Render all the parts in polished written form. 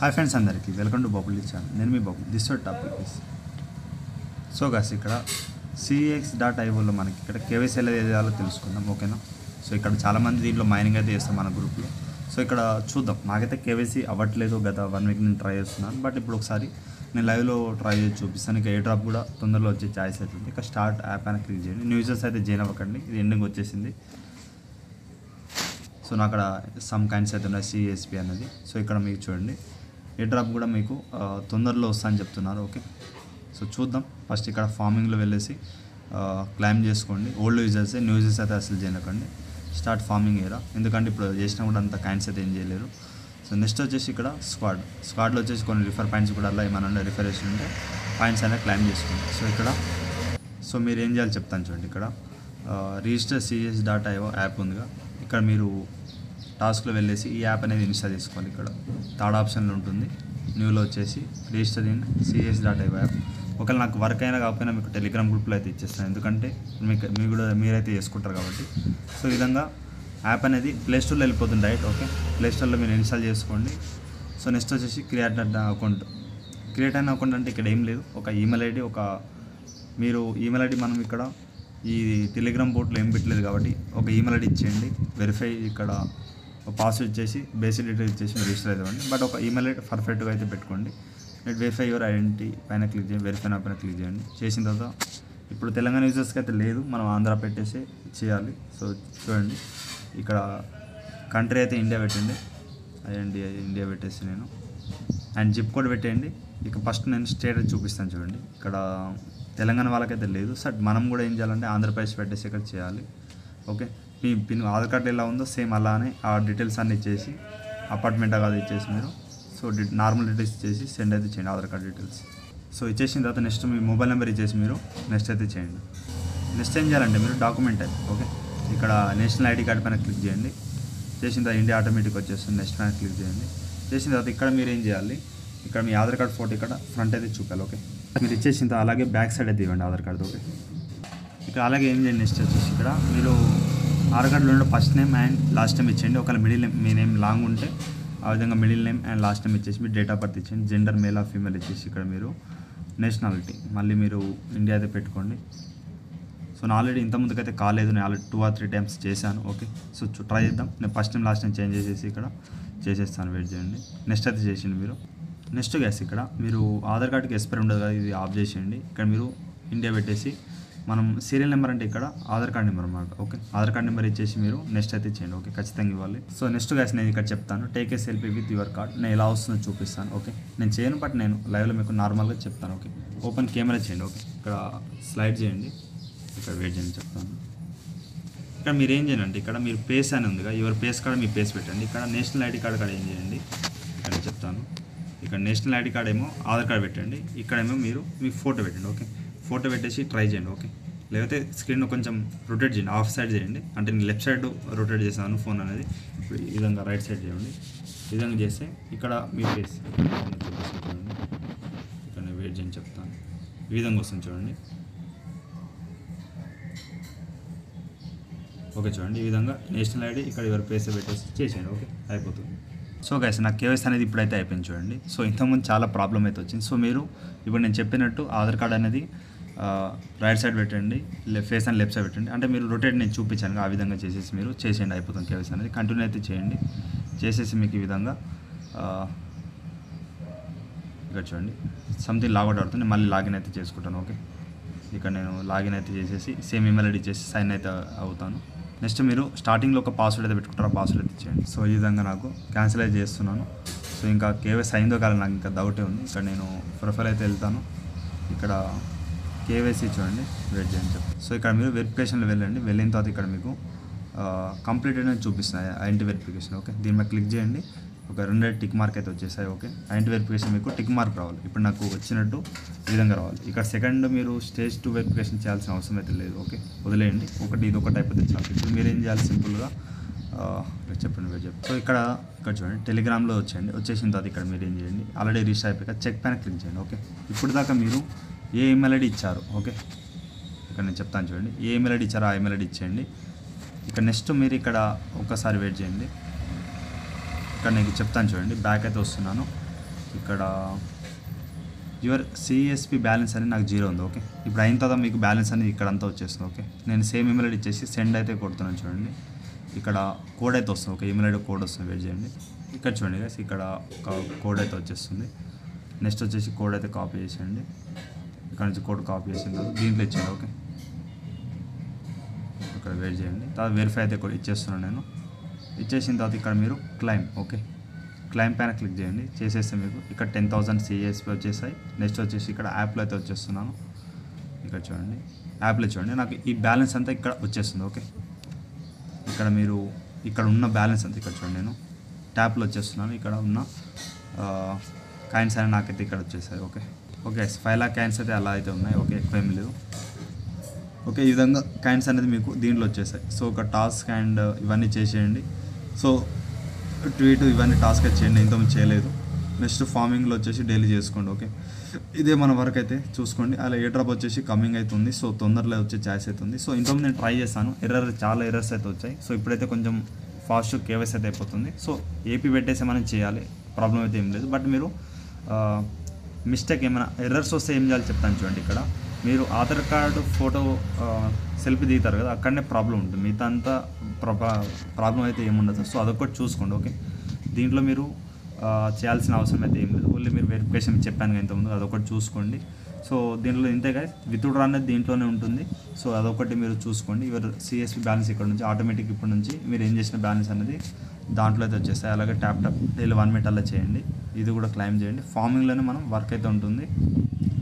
Hi friends అందరికీ welcome to Bubble channel. నేను మీ Bubble. This topic is so guys ఇక్కడ cx.ioలో మనకి ఇక్కడ కేవైసీ ఎలా చేయాలో తెలుసుకుందాం. ఓకేనా? సో ఇక్కడ చాలామంది దీంట్లో మైనింగ్ అయితే చేస్తాం మన గ్రూప్లో. సో ఇక్కడ చూద్దాం. నాకైతే కేవైసీ అవ్వట్లేదు, గత 1 వీక్ నేను ట్రై చేస్తున్నాను. బట్ ఇప్పుడు ఒకసారి నేను లైవ్లో ట్రై చేసి చూపిస్తాను. ఇక ఏ డ్రాప్ కూడా తొందరలో వచ్చే ఛాయిస్ అవుతుంది. ఇక స్టార్ట్ యాప్ అని క్లిక్ చేయండి. న్యూ యూజర్స్ అయితే జాయిన్ అవ్వకండి, ఇది ఎండింగ్ వచ్చేసింది. సో నా అక్కడ సమ్ కైండ్స్ అయితే ఉన్నాయి సిఎస్పి అనేది. సో ఇక్కడ మీకు చూడండి ఏ డ్రాప్ కూడా మీకు తొందరలో వస్తా అని చెప్తున్నారు. ఓకే, సో చూద్దాం. ఫస్ట్ ఇక్కడ ఫార్మింగ్లో వెళ్ళేసి క్లైమ్ చేసుకోండి. ఓల్డ్ యూజర్సే, న్యూ యూజర్స్ అయితే అసలు చేయకండి. స్టార్ట్ ఫార్మింగ్ ఏరా, ఎందుకంటే ఇప్పుడు చేసినా కూడా అంత కైండ్స్ అయితే ఏం చేయలేరు. సో నెక్స్ట్ వచ్చేసి ఇక్కడ స్క్వాడ్లో వచ్చేసి కొన్ని రిఫర్ పాయింట్స్ కూడా అలా ఏమైనా రిఫర్ చేసి ఉంటే పాయింట్స్ అనేది క్లైమ్ చేసుకోండి. సో ఇక్కడ సో మీరు ఏం చేయాలి చెప్తాను చూడండి. ఇక్కడ రిజిస్టర్ cx.io యాప్ ఉందిగా, ఇక్కడ మీరు టాస్క్లో వెళ్ళేసి ఈ యాప్ అనేది ఇన్స్టాల్ చేసుకోవాలి. ఇక్కడ థర్డ్ ఆప్షన్లో ఉంటుంది, న్యూలో వచ్చేసి రిజిస్టర్ ఇన్ cx.io యాప్. ఒకవేళ నాకు వర్క్ అయినా కాకపోయినా మీకు టెలిగ్రామ్ గ్రూప్లో అయితే ఇచ్చేస్తాను, ఎందుకంటే మీరైతే చేసుకుంటారు కాబట్టి. సో ఈ విధంగా యాప్ అనేది ప్లేస్టోర్లో వెళ్ళిపోతుంది డైరెక్ట్. ఓకే, ప్లేస్టోర్లో మీరు ఇన్స్టాల్ చేసుకోండి. సో నెక్స్ట్ వచ్చేసి క్రియేట్ అకౌంట్. క్రియేట్ అయిన అకౌంట్ అంటే ఇక్కడ ఏం లేదు, ఒక ఈమెయిల్ ఐడి, మీరు ఈమెయిల్ ఐడి మనం ఇక్కడ ఈ టెలిగ్రామ్ బోర్డ్లో ఏం పెట్టలేదు కాబట్టి ఒక ఈమెయిల్ ఐడి ఇచ్చేయండి. వెరిఫై ఇక్కడ పాస్వర్డ్ ఇచ్చేసి బేసిక్ డీటెయిల్స్ ఇచ్చేసి మీరు రిజిస్టర్ అవుతామండి. బట్ ఒక ఈమెయిల్ ఐడి పర్ఫెక్ట్గా అయితే పెట్టుకోండి. నెట్ వెరిఫై యువర్ ఐడెంటిటీ పైన క్లిక్ చేయండి, వెరిఫై నా పైన క్లిక్ చేయండి. చేసిన తర్వాత ఇప్పుడు తెలంగాణ యూజర్స్కి అయితే లేదు, మనం ఆంధ్ర పెట్టేసి చేయాలి. సో చూడండి ఇక్కడ కంట్రీ అయితే ఇండియా పెట్టండి, ఇండియా పెట్టేసి నేను అండ్ జిప్ కోడ్ పెట్టేయండి. ఇక ఫస్ట్ నేను స్టేట్ చూపిస్తాను చూడండి. ఇక్కడ తెలంగాణ వాళ్ళకైతే లేదు. సో మనం కూడా ఏం చేయాలంటే ఆంధ్రప్రదేశ్ పెట్టేసి ఇక్కడ చేయాలి. ఓకే, మీ పిన్ ఆధార్ కార్డు ఎలా ఉందో సేమ్ అలానే ఆ డీటెయిల్స్ అన్నీ ఇచ్చేసి అపార్ట్మెంట్ అది ఇచ్చేసి మీరు సో నార్మల్ డీటెయిల్స్ ఇచ్చేసి సెండ్ అయితే చేయండి, ఆధార్ కార్డ్ డీటెయిల్స్. సో ఇచ్చేసిన తర్వాత నెక్స్ట్ మీ మొబైల్ నెంబర్ ఇచ్చేసి మీరు నెక్స్ట్ అయితే చేయండి. నెక్స్ట్ ఏం చేయాలంటే మీరు డాక్యుమెంట్ అయితే ఓకే ఇక్కడ నేషనల్ ఐడి కార్డ్ పైన క్లిక్ చేయండి. చేసిన తర్వాత ఇండియా ఆటోమేటిక్ వచ్చేస్తుంది, నెక్స్ట్ పైన క్లిక్ చేయండి. చేసిన తర్వాత ఇక్కడ మీరు ఏం చేయాలి, ఇక్కడ మీ ఆధార్ కార్డ్ ఫోటో ఇక్కడ ఫ్రంట్ అయితే చూపాలి. ఓకే, మీరు ఇచ్చేసిన తర్వాత అలాగే బ్యాక్ సైడ్ అయితే ఇవ్వండి ఆధార్ కార్డు. ఓకే, ఇక్కడ అలాగే ఏం చేయండి, నెక్స్ట్ వచ్చేసి ఇక్కడ మీరు ఆధార్ కార్డులో first name and last name ఇచ్చేయండి. ఒకవేళ మిడిల్ నేమ్ మీ నేమ్ లాంగ్ ఉంటే ఆ విధంగా middle name and last name ఇచ్చేసి మీరు డేట్ ఆఫ్ బర్త్ ఇచ్చేయండి. జెండర్ మేల్ ఆర్ ఫీమేల్ ఇచ్చేసి ఇక్కడ మీరు నేషనాలిటీ మళ్ళీ మీరు ఇండియా అయితే పెట్టుకోండి. సో నేను ఆల్రెడీ ఇంతకుముందుకైతే కాలేదు, నేను ఆల్రెడీ 2 or 3 times చేశాను. ఓకే, సో ట్రై చేద్దాం. నేను first time last time change చేసేసి ఇక్కడ చేసేస్తాను, వెయిట్ చేయండి. నెక్స్ట్ అయితే చేసిండి మీరు. నెక్స్ట్ గ్యాస్ ఇక్కడ మీరు ఆధార్ కార్డుకి ఎక్స్పైర్ ఉండదు కదా, ఇది ఆఫ్ చేసేయండి. ఇక్కడ మీరు ఇండియా పెట్టేసి మనం సీరియల్ నెంబర్ అంటే ఇక్కడ ఆధార్ కార్డ్ నెంబర్ అన్నమాట. ఓకే, ఆధార్ కార్డ్ నెంబర్ ఇచ్చేసి మీరు నెక్స్ట్ అయితే చేయండి. ఓకే, ఖచ్చితంగా ఇవ్వాలి. సో నెక్స్ట్ గ్యాస్ నేను ఇక్కడ చెప్తాను, take a selfie with your card. నేను ఎలా వస్తుందో చూపిస్తాను. ఓకే, నేను చేయను, బట్ నేను లైవ్లో మీకు నార్మల్గా చెప్తాను. ఓకే, ఓపెన్ కెమెరా చేయండి. ఓకే, ఇక్కడ స్లైడ్ చేయండి, ఇక్కడ వెయిట్ చేయండి చెప్తాను. ఇక్కడ మీరు ఏం చేయండి అంటే ఇక్కడ మీరు పేస్ అని ఉందిగా, యువర్ పేస్ కార్డ్ మీ పేస్ పెట్టండి. ఇక్కడ నేషనల్ ఐడి కార్డ్ ఏం చేయండి ఇక్కడ చెప్తాను. ఇక్కడ నేషనల్ ఐడి కార్డ్ ఏమో ఆధార్ కార్డ్ పెట్టండి, ఇక్కడేమో మీరు మీ ఫోటో పెట్టండి. ఓకే, ఫోటో పెట్టేసి ట్రై చేయండి. ఓకే, లేకపోతే స్క్రీన్ కొంచెం రొటేట్ చేయండి, ఆఫ్ సైడ్ చేయండి. అంటే నేను లెఫ్ట్ సైడ్ రొటేట్ చేశాను ఫోన్ అనేది, ఇప్పుడు ఈ విధంగా రైట్ సైడ్ చేయండి. ఈ విధంగా చేస్తే ఇక్కడ మీ ఫేస్ చూడండి, ఇక్కడ నేను వెయిట్ చేయండి చెప్తాను. ఈ విధంగా వస్తుంది చూడండి. ఓకే చూడండి, ఈ విధంగా నేషనల్ ఐడి ఇక్కడ ఎవరి పేస్ పెట్టేసి చేసేయండి. ఓకే, అయిపోతుంది. సో గైస్ నాకు కేవైసీ అనేది ఇప్పుడైతే అయిపోయింది చూడండి. సో ఇంతకుముందు చాలా ప్రాబ్లం అయితే వచ్చింది. సో మీరు ఇప్పుడు నేను చెప్పినట్టు ఆధార్ కార్డ్ అనేది రైట్ సైడ్ పెట్టండి, ఫేస్ అని లెఫ్ట్ సైడ్ పెట్టండి. అంటే మీరు రొటేట్ నేను చూపించాను ఆ విధంగా చేసేసి మీరు చేసేయండి, అయిపోతుంది కేవైసీ అనేది. కంటిన్యూ అయితే చేయండి. చేసేసి మీకు ఈ విధంగా ఇక్కడ చూడండి సంథింగ్ లాగౌట్ అవుతుంది, మళ్ళీ లాగిన్ అయితే చేసుకుంటాను. ఓకే, ఇక్కడ నేను లాగిన్ అయితే చేసేసి సేమ్ ఈమెయిల్ ఐడి ఇచ్చేసి సైన్ అయితే అవుతాను. నెక్స్ట్ మీరు స్టార్టింగ్లో ఒక పాస్వర్డ్ అయితే పెట్టుకుంటారు, ఆ పాస్వర్డ్ అయితే ఇచ్చేయండి. సో ఈ విధంగా నాకు క్యాన్సిల్ అయితే చేస్తున్నాను. సో ఇంకా కేవైసీ అయిందో కాదు నాకు ఇంకా డౌటే ఉంది. ఇక్కడ నేను ప్రొఫైల్ అయితే వెళ్తాను, ఇక్కడ కేవైసీ చూడండి, వెయిట్ చేయండి చెప్పి. సో ఇక్కడ మీరు వెరిఫికేషన్లో వెళ్ళండి. వెళ్ళిన తర్వాత ఇక్కడ మీకు కంప్లీట్ అనేది చూపిస్తున్నాయి ఐడెంటిటీ వెరిఫికేషన్. ఓకే, దీని మీద క్లిక్ చేయండి. ఒక 2 టిక్ మార్క్ అయితే వచ్చేసాయి. ఓకే, ఐడెంటిటీ వెరిఫికేషన్ మీకు టిక్ మార్క్ రావాలి, ఇప్పుడు నాకు వచ్చినట్టు ఈ విధంగా రావాలి. ఇక్కడ సెకండ్ మీరు స్టేజ్ 2 వెరిఫికేషన్ చేయాల్సిన అవసరం అయితే లేదు. ఓకే, వదిలేయండి, ఇది ఒకటి అయిపోతే చాలు. ఇప్పుడు మీరు ఏం చేయాలి, సింపుల్గా చెప్పండి. సో ఇక్కడ చూడండి టెలిగ్రామ్లో వచ్చేసిన తర్వాత ఇక్కడ మీరు ఏం చేయండి, ఆల్రెడీ రిజిస్టర్ అయిపోయాక చెక్ పైన క్లిక్ చేయండి. ఓకే, ఇప్పుడు దాకా మీరు ఏ ఈమెయిల్ ఐడి ఇచ్చారు, ఓకే ఇక్కడ నేను చెప్తాను చూడండి, ఏ ఈమెయిల్ ఐడి ఇచ్చారో ఆ ఈమెయిల్ ఐడి ఇచ్చేయండి. ఇక్కడ నెక్స్ట్ మీరు ఇక్కడ ఒక్కసారి వెయిట్ చేయండి. ఇక్కడ నేను చెప్తాను చూడండి, బ్యాక్ అయితే వస్తున్నాను. ఇక్కడ యువర్ సిఎస్పి బ్యాలెన్స్ అని నాకు 0 ఉంది. ఓకే, ఇప్పుడు అయిన తర్వాత మీకు బ్యాలెన్స్ అనేది ఇక్కడ అంతా వచ్చేస్తుంది. ఓకే, నేను సేమ్ ఈమెయిల్ ఐడి ఇచ్చేసి సెండ్ అయితే కొడుతున్నాను చూడండి. ఇక్కడ కోడ్ అయితే వస్తుంది. ఓకే, ఈమెయిల్ ఐడి కోడ్ వస్తుంది, వెయిట్ చేయండి. ఇక్కడ చూడండి గైస్, ఇక్కడ ఒక కోడ్ అయితే వచ్చేస్తుంది. నెక్స్ట్ వచ్చేసి కోడ్ అయితే కాపీ చేసేయండి. ఇక్కడ నుంచి కోడ్ కాపీ చేసిన తర్వాత దీంట్లో ఇచ్చేయండి. ఓకే, ఇక్కడ వెయిట్ చేయండి. తర్వాత వెరిఫై అయితే కూడా ఇచ్చేస్తున్నాను నేను. ఇచ్చేసిన తర్వాత ఇక్కడ మీరు క్లైమ్, ఓకే, క్లైమ్ పైన క్లిక్ చేయండి. చేసేస్తే మీకు ఇక్కడ 10,000 సిఎస్పి వచ్చేసాయి. నెక్స్ట్ వచ్చేసి ఇక్కడ యాప్లో అయితే వచ్చేస్తున్నాను. ఇక్కడ చూడండి, యాప్లో చూడండి, నాకు ఈ బ్యాలెన్స్ అంతా ఇక్కడ వచ్చేస్తుంది. ఓకే, ఇక్కడ మీరు ఇక్కడ ఉన్న బ్యాలెన్స్ అంతా ఇక్కడ చూడండి, నేను ట్యాప్లో వచ్చేస్తున్నాను. ఇక్కడ ఉన్న కాయిన్స్ అని నాకైతే ఇక్కడ వచ్చేసాయి. ఓకే ఓకే 5 lakh కాయిన్స్ అయితే అలా అయితే ఉన్నాయి. ఓకే, ఎక్కువ ఏం లేదు. ఓకే, ఈ విధంగా కాయిన్స్ అనేది మీకు దీంట్లో వచ్చేసాయి. సో ఒక టాస్క్ అండ్ ఇవన్నీ చేసేయండి. సో ట్వీట్ ఇవన్నీ టాస్క్ అయితే చేయండి, ఇంతకుముందు చేయలేదు. నెక్స్ట్ ఫార్మింగ్లో వచ్చేసి డైలీ చేసుకోండి. ఓకే, ఇదే మన వర్క్ అయితే చూసుకోండి. అలా ఏ డ్రాప్ వచ్చేసి కమింగ్ అవుతుంది. సో తొందరలో వచ్చే ఛాయిస్ అవుతుంది. సో ఇంతకుముందు నేను ట్రై చేశాను, చాలా ఎర్రర్స్ అయితే వచ్చాయి. సో ఇప్పుడైతే కొంచెం ఫాస్ట్ కేవైసీ అయితే అయిపోతుంది. సో ఏపీ పెట్టేసి మనం చేయాలి, ప్రాబ్లం అయితే ఏం లేదు. బట్ మీరు మిస్టేక్ ఏమైనా ఎర్రర్స్ వస్తే ఏం చేయాలి చెప్తాను చూడండి. ఇక్కడ మీరు ఆధార్ కార్డు ఫోటో సెల్ఫీ దిగుతారు కదా, అక్కడనే ప్రాబ్లం ఉంటుంది. మిగతా అంతా ప్రాబ్లం అయితే ఏముండదు. సో అదొకటి చూసుకోండి. ఓకే, దీంట్లో మీరు చేయాల్సిన అవసరం అయితే ఏం లేదు. ఓన్లీ మీరు వెరిఫికేషన్ చెప్పాను కదా ఇంతకుముందు, అదొకటి చూసుకోండి. సో దీంట్లో ఇంతేగా విత్డ్రా అనేది దీంట్లోనే ఉంటుంది. సో అదొకటి మీరు చూసుకోండి. యువర్ సిఎస్పి బ్యాలెన్స్ ఇక్కడ నుంచి ఆటోమేటిక్ ఇప్పటి నుంచి మీరు ఏం చేసిన బ్యాలెన్స్ అనేది దాంట్లో అయితే వచ్చేస్తాయి. అలాగే ట్యాప్ డైలీ 1 minute అలా చేయండి. ఇది కూడా క్లైమ్ చేయండి. ఫార్మింగ్లోనే మనం వర్క్ అయితే ఉంటుంది.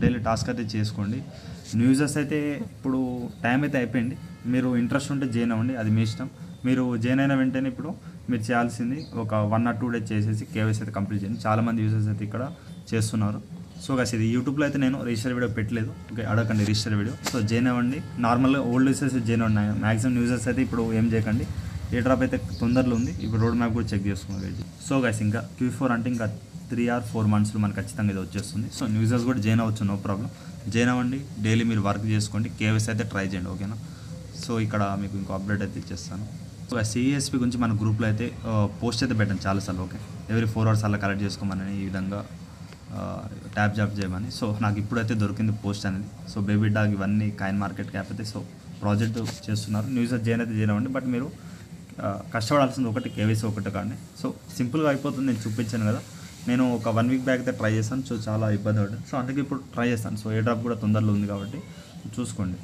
డైలీ టాస్క్ అయితే చేసుకోండి. న్యూజెస్ అయితే ఇప్పుడు టైం అయితే అయిపోయింది. మీరు ఇంట్రెస్ట్ ఉంటే జాయిన్ అవ్వండి, అది మీ ఇష్టం. మీరు జాయిన్ అయిన వెంటనే ఇప్పుడు మీరు చేయాల్సింది ఒక 1 or 2 days చేసేసి కేవైసీ అయితే కంప్లీట్ చేయండి. చాలామంది యూజర్స్ అయితే ఇక్కడ చేస్తున్నారు. సో గైస్, ఇది యూట్యూబ్లో అయితే నేను రిజిస్టర్ వీడియో పెట్టలేదు. ఓకే, అడగండి రిజిస్టర్ వీడియో. సో జాయిన్ అవ్వండి. నార్మల్గా ఓల్డ్ యూజర్స్ జాయిన్ అవ్వండి. మ్యాక్సిమం యూజర్స్ అయితే ఇప్పుడు ఏం చేయకండి. ఏ డ్రాప్ అయితే తొందరలో ఉంది. ఇప్పుడు రోడ్ మ్యాప్ కూడా చెక్ చేసుకున్నాను. సో గైస్, ఇంకా Q4 అంటే ఇంకా 3 or 4 monthsలో మనకు ఖచ్చితంగా ఇది వచ్చేస్తుంది. సో యూజర్స్ కూడా జాయిన్ అవ్వచ్చు, నో ప్రాబ్లం. జాయిన్ అవ్వండి, డైలీ మీరు వర్క్ చేసుకోండి, కేవైసీ అయితే ట్రై చేయండి. ఓకేనా? సో ఇక్కడ మీకు ఇంకో అప్డేట్ అయితే ఇచ్చేస్తాను. సో సిఎస్పి గురించి మన గ్రూప్లో అయితే పోస్ట్ అయితే పెట్టాను చాలాసార్లు. ఓకే, ఎవ్రీ 4 hours అలా కలెక్ట్ చేసుకోమని, ఈ విధంగా ట్యాప్ జాబ్ చేయమని. సో నాకు ఇప్పుడైతే దొరికింది పోస్ట్ అనేది. సో బేబీ డాగ్ ఇవన్నీ కాయిన్ మార్కెట్ క్యాప్ అయితే సో ప్రాజెక్ట్ చేస్తున్నారు. యూజర్ జాయిన్ అయితే జాయిన్ అవ్వండి. బట్ మీరు కష్టపడాల్సింది ఒకటి కేవైసీ ఒకటి కానీ. సో సింపుల్గా అయిపోతుంది. నేను చూపించాను కదా, నేను ఒక 1 week బ్యాక్ అయితే ట్రై చేశాను. సో చాలా ఇబ్బంది పడ్డాను. సో అందుకే ఇప్పుడు ట్రై చేస్తాను. సో ఏ డ్రాప్ కూడా తొందరలో ఉంది కాబట్టి చూసుకోండి.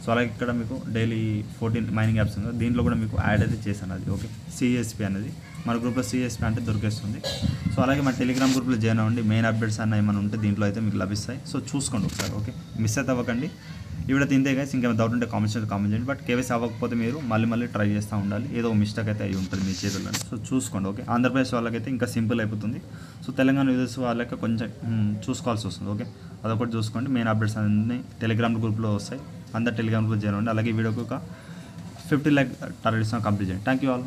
సో అలాగే ఇక్కడ మీకు డైలీ 14 మైనింగ్ యాప్స్ ఉంది, దీంట్లో కూడా మీకు యాడ్ అయితే చేశాను అది. ఓకే, సిఎస్పి అనేది మన గ్రూప్లో సిఎస్పి అంటే దొరికేస్తుంది. సో అలాగే మన టెలిగ్రామ్ గ్రూప్లో జాయిన్ అవ్వండి. మెయిన్ అప్డేట్స్ అన్న ఏమైనా ఉంటే దీంట్లో అయితే మీకు లభిస్తాయి. సో చూసుకోండి ఒకసారి. ఓకే, మిస్ అయితే అవ్వకండి. ఇవిడైతే ఇంతే గైస్. ఇంకేమైనా డౌట్ ఉంటే కామెంట్ చేయండి. బట్ కేవైసీ అవ్వకపోతే మీరు మళ్ళీ ట్రై చేస్తూ ఉండాలి. ఏదో మిస్టేక్ అయితే అయి ఉంటుంది మీ చేతుల్లో. సో చూసుకోండి. ఓకే, ఆంధ్రప్రదేశ్ వాళ్ళకైతే ఇంకా సింపుల్ అయిపోతుంది. సో తెలంగాణ యూజర్స్ వాళ్ళకి కొంచెం చూసుకోవాల్సి వస్తుంది. ఓకే, అదొకటి చూసుకోండి. మెయిన్ అప్డేట్స్ అన్నీ టెలిగ్రామ్ గ్రూప్లో వస్తాయి. అందరు టెలిగ్రామ్ గ్రూప్ జాయిన్ అవ్వండి. అలాగే వీడియోకి ఒక 50 lakh టార్గెట్స్ కంప్లీట్ చేయండి. Thank you all.